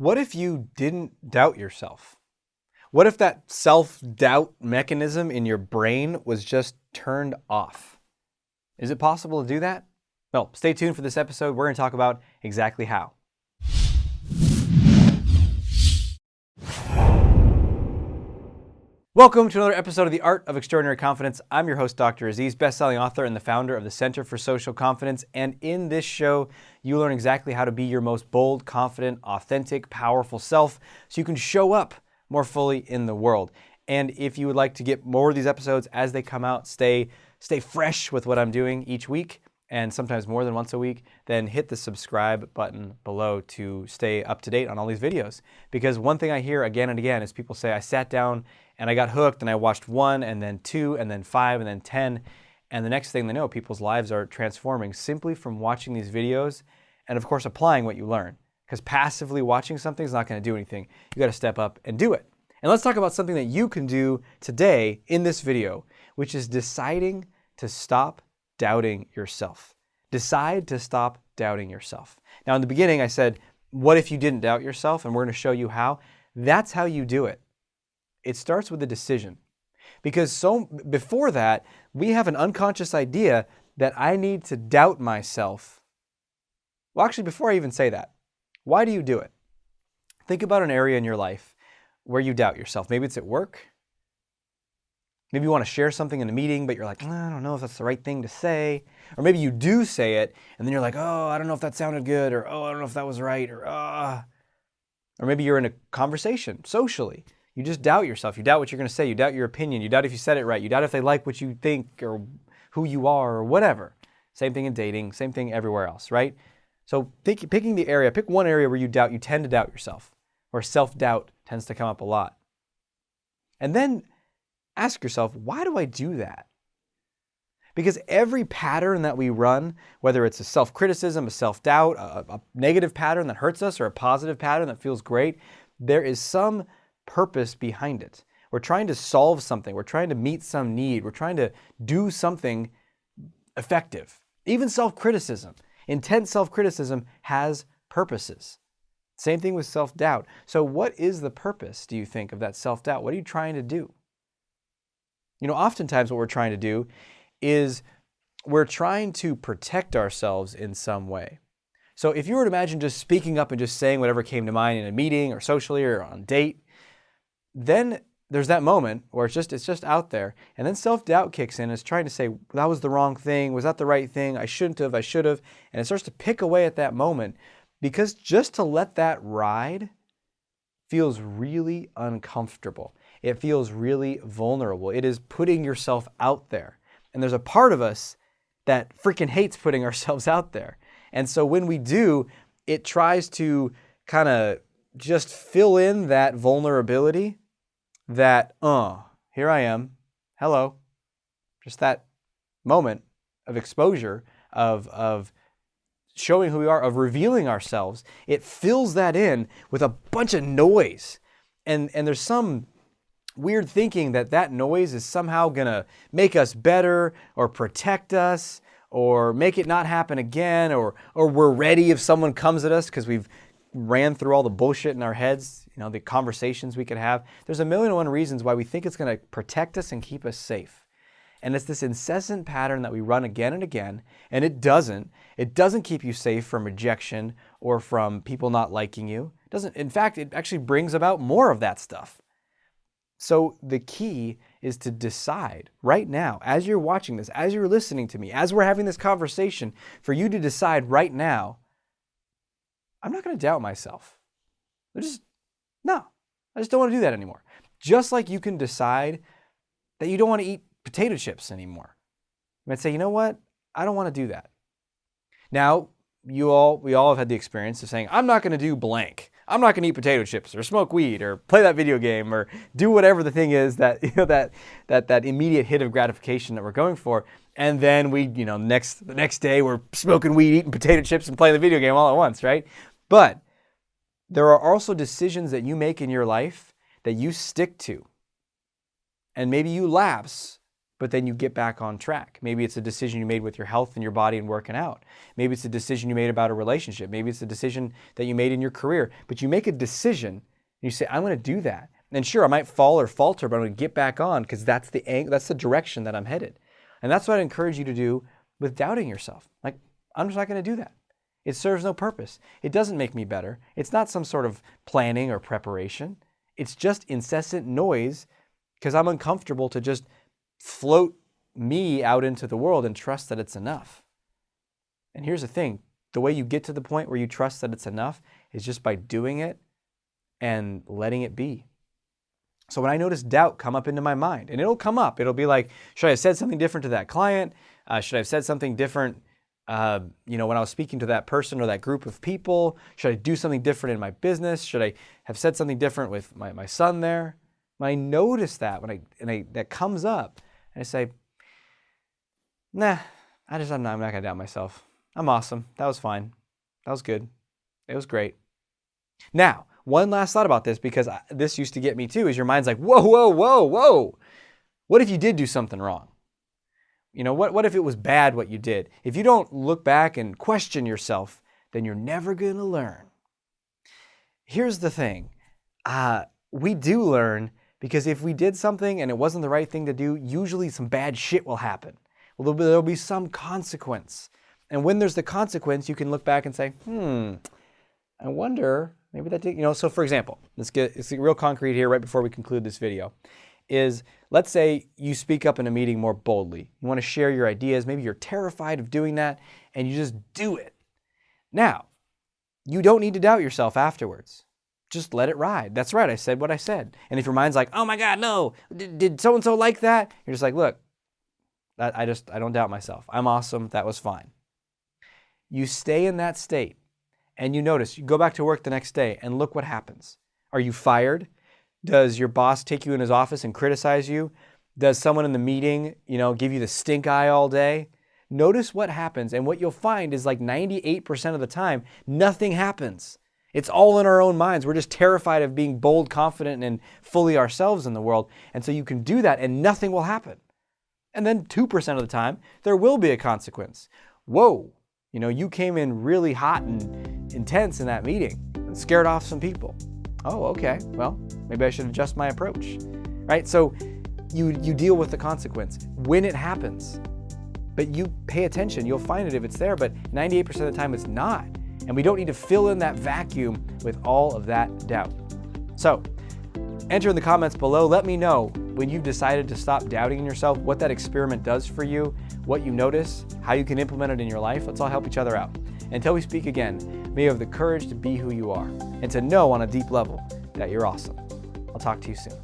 What if you didn't doubt yourself? What if that self-doubt mechanism in your brain was just turned off? Is it possible to do that? Well, stay tuned for this episode. We're going to talk about exactly how. Welcome to another episode of The Art of Extraordinary Confidence. I'm your host, Dr. Aziz, best-selling author and the founder of the Center for Social Confidence. And in this show, you learn exactly how to be your most bold, confident, authentic, powerful self so you can show up more fully in the world. And if you would like to get more of these episodes as they come out, stay fresh with what I'm doing each week, and sometimes more than once a week, then hit the subscribe button below to stay up to date on all these videos. Because one thing I hear again and again is people say, I sat down and I got hooked and I watched 1 and then 2 and then 5 and then 10. And the next thing they know, people's lives are transforming simply from watching these videos and of course applying what you learn. Because passively watching something is not going to do anything. You got to step up and do it. And let's talk about something that you can do today in this video, which is deciding to stop doubting yourself. Decide to stop doubting yourself. Now, in the beginning, I said, what if you didn't doubt yourself? And we're going to show you how. That's how you do it. It starts with a decision. Because before that, we have an unconscious idea that I need to doubt myself. Well, actually, before I even say that, why do you do it? Think about an area in your life where you doubt yourself. Maybe it's at work. Maybe you want to share something in a meeting, but you're like, I don't know if that's the right thing to say. Or maybe you do say it, and then you're like, oh, I don't know if that sounded good, or oh, I don't know if that was right, or maybe you're in a conversation socially. You just doubt yourself. You doubt what you're going to say. You doubt your opinion. You doubt if you said it right. You doubt if they like what you think or who you are or whatever. Same thing in dating, same thing everywhere else, right? So picking the area, pick one area where you tend to doubt yourself, where self-doubt tends to come up a lot. And then ask yourself, why do I do that? Because every pattern that we run, whether it's a self-criticism, a self-doubt, a negative pattern that hurts us, or a positive pattern that feels great, there is some purpose behind it. We're trying to solve something. We're trying to meet some need. We're trying to do something effective. Even self-criticism, intense self-criticism has purposes. Same thing with self-doubt. So what is the purpose, do you think, of that self-doubt? What are you trying to do? You know, oftentimes what we're trying to do is we're trying to protect ourselves in some way. So if you were to imagine just speaking up and just saying whatever came to mind in a meeting or socially or on a date, then there's that moment where it's just out there, and then self-doubt kicks in and it's trying to say, that was the wrong thing, was that the right thing, I shouldn't have, I should have, and it starts to pick away at that moment because just to let that ride feels really uncomfortable. It feels really vulnerable. It is putting yourself out there. And there's a part of us that freaking hates putting ourselves out there. And so when we do, it tries to kind of just fill in that vulnerability that, here I am, hello. Just that moment of exposure, of showing who we are, of revealing ourselves. It fills that in with a bunch of noise. And there's some weird thinking that noise is somehow going to make us better or protect us or make it not happen again, or we're ready if someone comes at us because we've ran through all the bullshit in our heads, you know, the conversations we could have. There's a million and one reasons why we think it's going to protect us and keep us safe. And it's this incessant pattern that we run again and again, and it doesn't keep you safe from rejection or from people not liking you. It doesn't. In fact, it actually brings about more of that stuff. So the key is to decide right now, as you're watching this, as you're listening to me, as we're having this conversation, for you to decide right now, I'm not going to doubt myself. I just don't want to do that anymore. Just like you can decide that you don't want to eat potato chips anymore. You might say, you know what? I don't want to do that. Now, we all have had the experience of saying, I'm not going to do blank. I'm not going to eat potato chips or smoke weed or play that video game or do whatever the thing is that, you know, that immediate hit of gratification that we're going for. And then the next day we're smoking weed, eating potato chips and playing the video game all at once, right? But there are also decisions that you make in your life that you stick to. And maybe you lapse but then you get back on track. Maybe it's a decision you made with your health and your body and working out. Maybe it's a decision you made about a relationship. Maybe it's a decision that you made in your career. But you make a decision and you say, I'm going to do that. And sure, I might fall or falter, but I'm going to get back on because that's the direction that I'm headed. And that's what I encourage you to do with doubting yourself. Like, I'm just not going to do that. It serves no purpose. It doesn't make me better. It's not some sort of planning or preparation. It's just incessant noise because I'm uncomfortable to just float me out into the world and trust that it's enough. And here's the thing. The way you get to the point where you trust that it's enough is just by doing it and letting it be. So when I notice doubt come up into my mind, and it'll come up, it'll be like, should I have said something different to that client? Should I have said something different when I was speaking to that person or that group of people? Should I do something different in my business? Should I have said something different with my son there? When I notice that, that comes up, and I say, nah, I'm not going to doubt myself. I'm awesome. That was fine. That was good. It was great. Now, one last thought about this, because this used to get me too, is your mind's like, whoa, whoa, whoa, whoa. What if you did do something wrong? What if it was bad what you did? If you don't look back and question yourself, then you're never going to learn. Here's the thing. We do learn because if we did something and it wasn't the right thing to do, usually some bad shit will happen. Well, there'll be some consequence. And when there's the consequence, you can look back and say, I wonder, maybe that did, so for example, it's real concrete here right before we conclude this video, is let's say you speak up in a meeting more boldly. You want to share your ideas. Maybe you're terrified of doing that and you just do it. Now, you don't need to doubt yourself afterwards. Just let it ride. That's right, I said what I said. And if your mind's like, oh my God, no, did so-and-so like that? You're just like, look, I don't doubt myself. I'm awesome. That was fine. You stay in that state and you notice, you go back to work the next day and look what happens. Are you fired? Does your boss take you in his office and criticize you? Does someone in the meeting, give you the stink eye all day? Notice what happens. And what you'll find is like 98% of the time, nothing happens. It's all in our own minds. We're just terrified of being bold, confident, and fully ourselves in the world. And so you can do that and nothing will happen. And then 2% of the time, there will be a consequence. Whoa, you came in really hot and intense in that meeting and scared off some people. Oh, okay, well, maybe I should adjust my approach, right? So you deal with the consequence when it happens, but you pay attention. You'll find it if it's there, but 98% of the time it's not. And we don't need to fill in that vacuum with all of that doubt. So enter in the comments below. Let me know when you've decided to stop doubting in yourself, what that experiment does for you, what you notice, how you can implement it in your life. Let's all help each other out. Until we speak again, may you have the courage to be who you are and to know on a deep level that you're awesome. I'll talk to you soon.